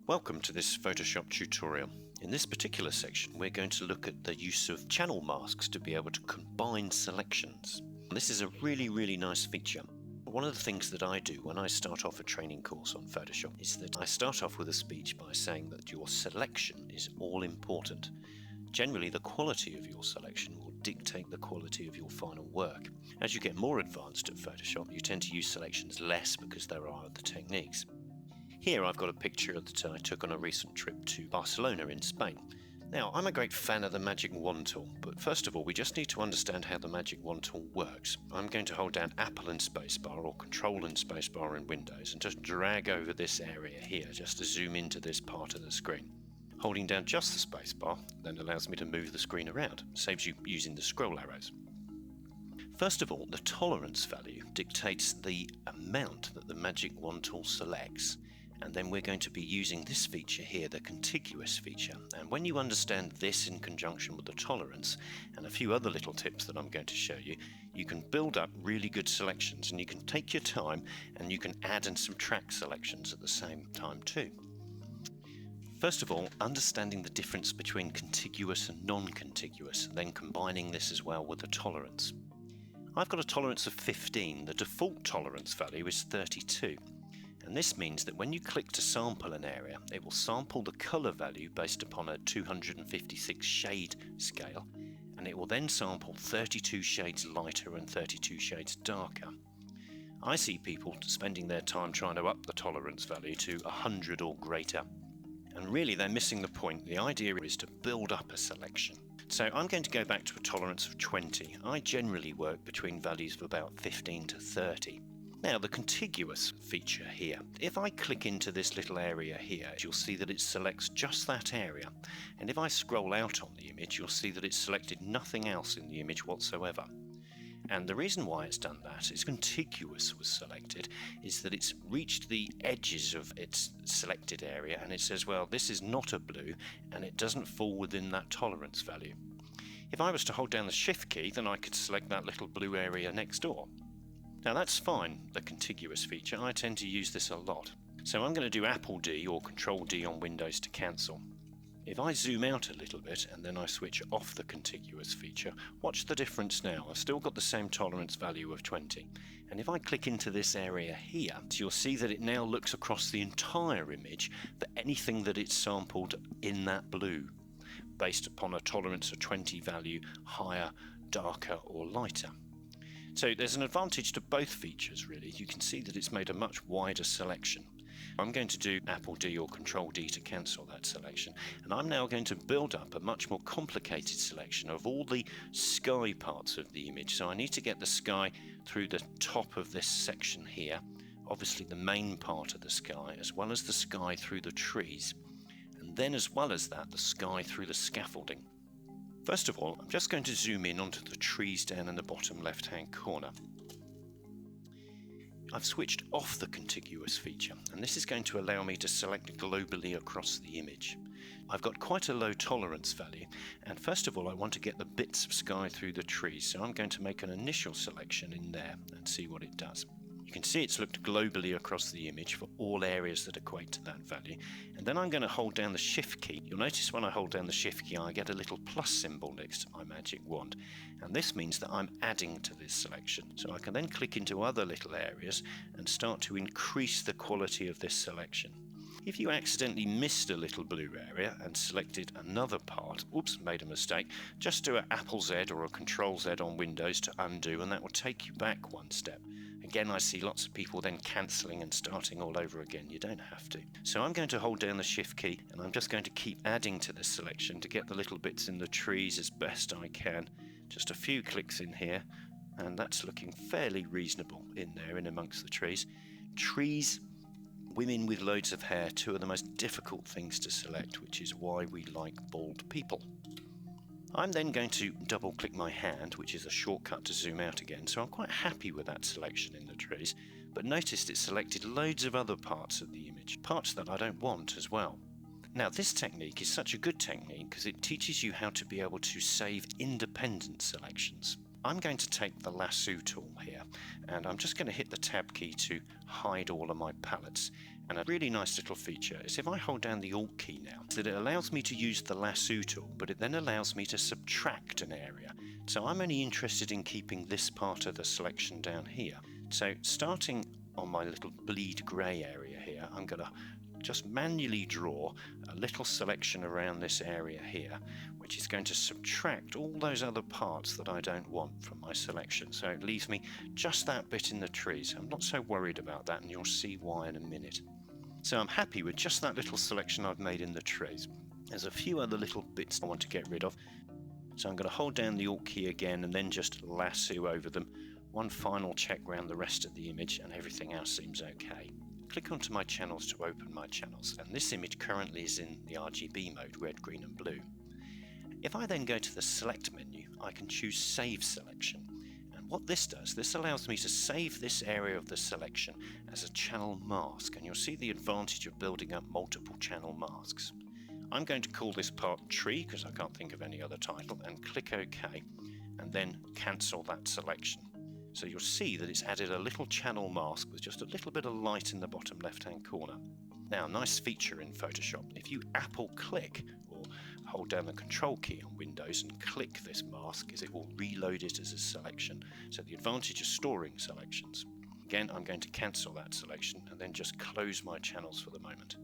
Welcome to this Photoshop tutorial. In this particular section we're going to look at the use of channel masks to be able to combine selections. This is a really nice feature. One of the things that I do when I start off a training course on Photoshop is that I start off with a speech by saying that your selection is all important. Generally, the quality of your selection will dictate the quality of your final work. As you get more advanced at Photoshop, you tend to use selections less because there are other techniques. Here I've got a picture that I took on a recent trip to Barcelona in Spain. Now, I'm a great fan of the Magic Wand tool, but first of all we just need to understand how the Magic Wand tool works. I'm going to hold down Apple and Spacebar or Control and Spacebar in Windows and just drag over this area here just to zoom into this part of the screen. Holding down just the spacebar then allows me to move the screen around, saves you using the scroll arrows. First of all, the tolerance value dictates the amount that the Magic Wand tool selects. And then we're going to be using this feature here, the contiguous feature. And when you understand this in conjunction with the tolerance and a few other little tips that I'm going to show you, you can build up really good selections, and you can take your time and you can add and subtract selections at the same time too. First of all, understanding the difference between contiguous and non-contiguous, then combining this as well with the tolerance. I've got a tolerance of 15. The default tolerance value is 32. And this means that when you click to sample an area, it will sample the color value based upon a 256 shade scale, and it will then sample 32 shades lighter and 32 shades darker. I see people spending their time trying to up the tolerance value to 100 or greater, and really they're missing the point. The idea is to build up a selection. So I'm going to go back to a tolerance of 20. I generally work between values of about 15 to 30. Now, the contiguous feature here, if I click into this little area here, you'll see that it selects just that area. And if I scroll out on the image, you'll see that it's selected nothing else in the image whatsoever. And the reason why it's done that is contiguous was selected, is that it's reached the edges of its selected area and it says, well, this is not a blue and it doesn't fall within that tolerance value. If I was to hold down the Shift key, then I could select that little blue area next door. Now that's fine, the contiguous feature. I tend to use this a lot. So I'm going to do Apple D or Control D on Windows to cancel. If I zoom out a little bit and then I switch off the contiguous feature, watch the difference now. I've still got the same tolerance value of 20. And if I click into this area here, you'll see that it now looks across the entire image for anything that it's sampled in that blue, based upon a tolerance of 20 value, higher, darker or lighter. So there's an advantage to both features really. You can see that it's made a much wider selection. I'm going to do Apple D or Control D to cancel that selection, and I'm now going to build up a much more complicated selection of all the sky parts of the image. So I need to get the sky through the top of this section here, obviously the main part of the sky, as well as the sky through the trees, and then as well as that the sky through the scaffolding. First of all, I'm just going to zoom in onto the trees down in the bottom left-hand corner. I've switched off the contiguous feature, and this is going to allow me to select globally across the image. I've got quite a low tolerance value, and first of all I want to get the bits of sky through the trees, so I'm going to make an initial selection in there and see what it does. You can see it's looked globally across the image for all areas that equate to that value. And then I'm going to hold down the Shift key. You'll notice when I hold down the Shift key I get a little plus symbol next to my magic wand. And this means that I'm adding to this selection. So I can then click into other little areas and start to increase the quality of this selection. If you accidentally missed a little blue area and selected another part, oops, made a mistake, just do an Apple Z or a Control Z on Windows to undo, and that will take you back one step. Again, I see lots of people then cancelling and starting all over again. You don't have to. So I'm going to hold down the Shift key and I'm just going to keep adding to this selection to get the little bits in the trees as best I can. Just a few clicks in here, and that's looking fairly reasonable in there in amongst the trees. Trees, women with loads of hair, two of the most difficult things to select, which is why we like bald people. I'm then going to double click my hand, which is a shortcut to zoom out again, so I'm quite happy with that selection in the trees, but noticed it selected loads of other parts of the image, parts that I don't want as well. Now this technique is such a good technique because it teaches you how to be able to save independent selections. I'm going to take the lasso tool here and I'm just going to hit the tab key to hide all of my palettes. And a really nice little feature is if I hold down the Alt key now, that it allows me to use the lasso tool, but it then allows me to subtract an area. So I'm only interested in keeping this part of the selection down here. So starting on my little bleed grey area here, I'm going to just manually draw a little selection around this area here, which is going to subtract all those other parts that I don't want from my selection. So it leaves me just that bit in the trees. I'm not so worried about that, and you'll see why in a minute. So I'm happy with just that little selection I've made in the trees. There's a few other little bits I want to get rid of. So I'm going to hold down the Alt key again and then just lasso over them. One final check around the rest of the image and everything else seems okay. Click onto my channels to open my channels, and this image currently is in the RGB mode, red, green and blue. If I then go to the select menu, I can choose save selection. And what this does, this allows me to save this area of the selection as a channel mask, and you'll see the advantage of building up multiple channel masks. I'm going to call this part tree because I can't think of any other title, and click OK, and then cancel that selection. So you'll see that it's added a little channel mask with just a little bit of light in the bottom left hand corner. Now, nice feature in Photoshop, if you Apple click or hold down the Control key on Windows and click this mask, is it will reload it as a selection. So the advantage of storing selections. Again, I'm going to cancel that selection and then just close my channels for the moment.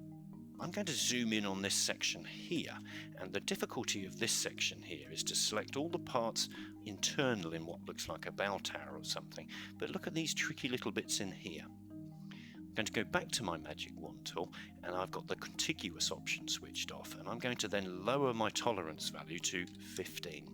I'm going to zoom in on this section here, and the difficulty of this section here is to select all the parts internal in what looks like a bell tower or something, but look at these tricky little bits in here. I'm going to go back to my Magic Wand tool, and I've got the contiguous option switched off, and I'm going to then lower my tolerance value to 15.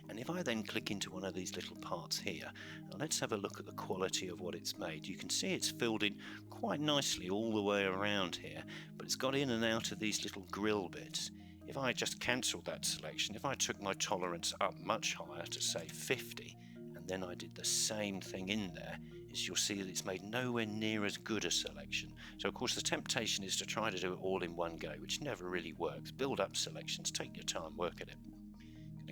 And if I then click into one of these little parts here, now let's have a look at the quality of what it's made. You can see it's filled in quite nicely all the way around here, but it's got in and out of these little grill bits. If I just cancelled that selection, if I took my tolerance up much higher to say 50, and then I did the same thing in there, is you'll see that it's made nowhere near as good a selection. So of course the temptation is to try to do it all in one go, which never really works. Build up selections, take your time, work at it.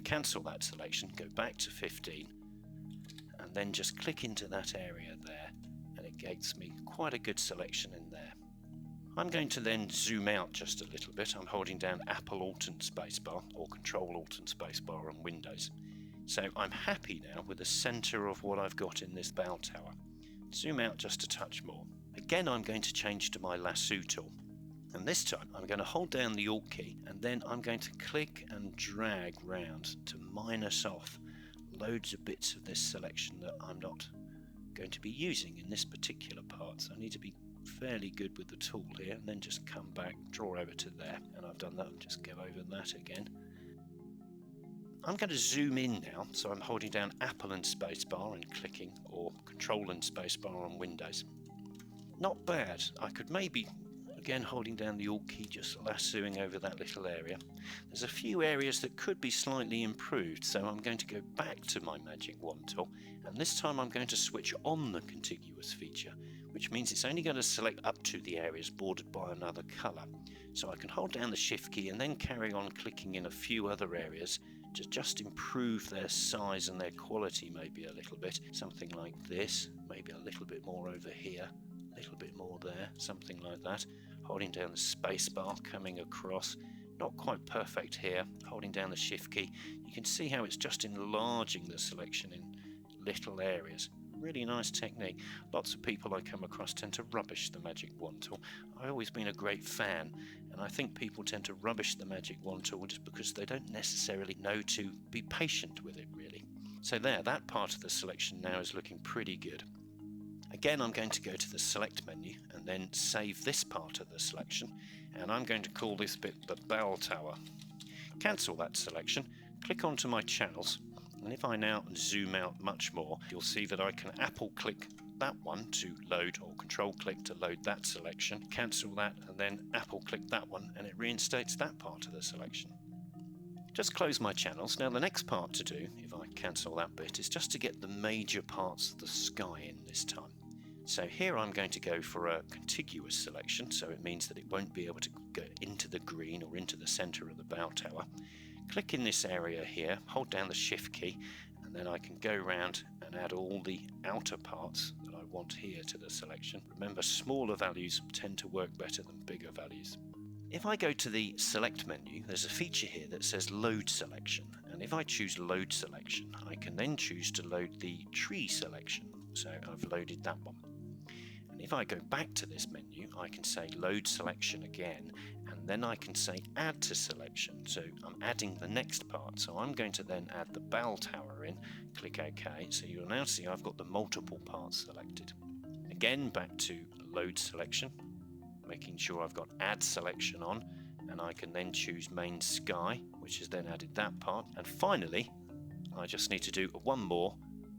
Cancel that selection, go back to 15, and then just click into that area there, and it gets me quite a good selection in there. I'm going to then zoom out just a little bit. I'm holding down Apple Alt and Spacebar, or Control Alt and Spacebar on Windows. So I'm happy now with the center of what I've got in this bell tower. Zoom out just a touch more. Again, I'm going to change to my lasso tool. And this time I'm going to hold down the Alt key, and then I'm going to click and drag round to minus off loads of bits of this selection that I'm not going to be using in this particular part. So I need to be fairly good with the tool here, and then just come back, draw over to there, and I've done that, and just go over that again. I'm going to zoom in now, so I'm holding down Apple and Spacebar and clicking, or Control and Spacebar on Windows. Not bad. I could maybe again holding down the Alt key, just lassoing over that little area. There's a few areas that could be slightly improved, so I'm going to go back to my Magic Wand tool, and this time I'm going to switch on the contiguous feature, which means it's only going to select up to the areas bordered by another colour. So I can hold down the Shift key and then carry on clicking in a few other areas to just improve their size and their quality maybe a little bit. Something like this, maybe a little bit more over here, a little bit more there, something like that. Holding down the space bar, coming across, not quite perfect here, holding down the Shift key. You can see how it's just enlarging the selection in little areas. Really nice technique. Lots of people I come across tend to rubbish the Magic Wand tool. I've always been a great fan, and I think people tend to rubbish the Magic Wand tool just because they don't necessarily know to be patient with it, really. So there, that part of the selection now is looking pretty good. Again, I'm going to go to the Select menu and then save this part of the selection, and I'm going to call this bit the Bell Tower. Cancel that selection, click onto my channels, and if I now zoom out much more, you'll see that I can Apple click that one to load, or Control click to load that selection, cancel that, and then Apple click that one, and it reinstates that part of the selection. Just close my channels. Now the next part to do, if I cancel that bit, is just to get the major parts of the sky in this time. So here I'm going to go for a contiguous selection, so it means that it won't be able to go into the green or into the center of the bell tower. Click in this area here, hold down the Shift key, and then I can go around and add all the outer parts that I want here to the selection. Remember, smaller values tend to work better than bigger values. If I go to the Select menu, there's a feature here that says Load Selection. And if I choose Load Selection, I can then choose to load the tree selection. So I've loaded that one. And if I go back to this menu, I can say Load Selection again, and then I can say Add to Selection. So I'm adding the next part. So I'm going to then add the bell tower in, click OK. So you'll now see I've got the multiple parts selected. Again, back to Load Selection, making sure I've got Add Selection on, and I can then choose Main Sky, which has then added that part. And finally, I just need to do one more,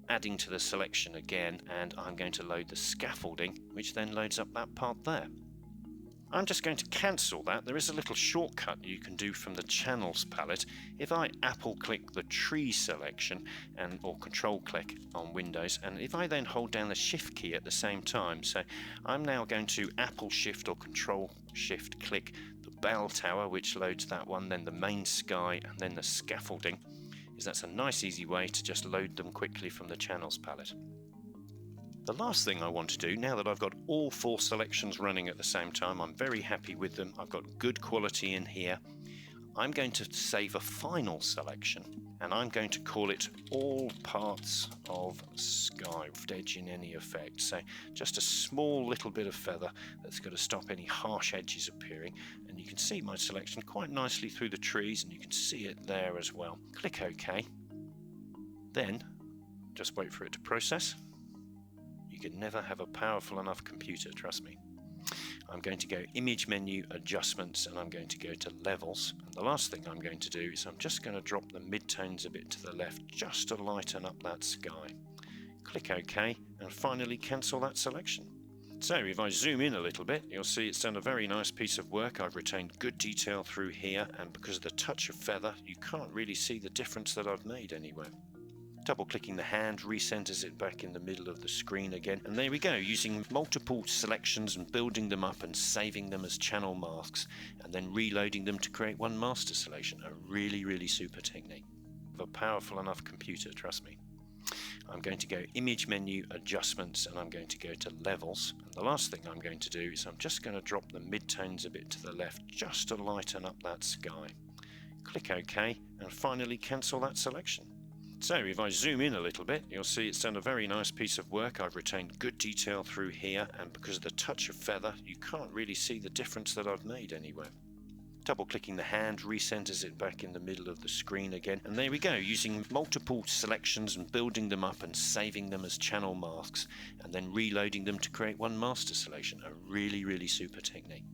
adding to the selection again, and I'm going to load the scaffolding, which then loads up that part there. I'm just going to cancel that. There is a little shortcut you can do from the Channels palette. If I Apple click the tree selection or Control click on Windows, and if I then hold down the Shift key at the same time, so I'm now going to Apple Shift or Control Shift click the bell tower, which loads that one, then the main sky, and then the scaffolding. That's a nice easy way to just load them quickly from the Channels palette. The last thing I want to do, now that I've got all 4 selections running at the same time, I'm very happy with them, I've got good quality in here, I'm going to save a final selection, and I'm going to call it All Parts of Sky, edge in any effect. So just a small little bit of feather that's going to stop any harsh edges appearing, and you can see my selection quite nicely through the trees, and you can see it there as well. Click OK, then just wait for it to process. You can never have a powerful enough computer, trust me. I'm going to go Image Menu, Adjustments, and I'm going to go to Levels. And the last thing I'm going to do is I'm just going to drop the midtones a bit to the left just to lighten up that sky. Click OK, and finally cancel that selection. So if I zoom in a little bit, you'll see it's done a very nice piece of work. I've retained good detail through here, and because of the touch of feather, you can't really see the difference that I've made anywhere. Double clicking the hand recenters it back in the middle of the screen again, and there we go, using multiple selections and building them up and saving them as channel masks, and then reloading them to create one master selection. A really super technique. A powerful enough computer, trust me. I'm going to go Image Menu, Adjustments, and I'm going to go to Levels. And the last thing I'm going to do is I'm just going to drop the midtones a bit to the left just to lighten up that sky. Click OK, and finally cancel that selection. So if I zoom in a little bit, you'll see it's done a very nice piece of work. I've retained good detail through here, and because of the touch of feather, you can't really see the difference that I've made anywhere. Double clicking the hand recenters it back in the middle of the screen again, and there we go, using multiple selections and building them up and saving them as channel masks, and then reloading them to create one master selection. A really super technique.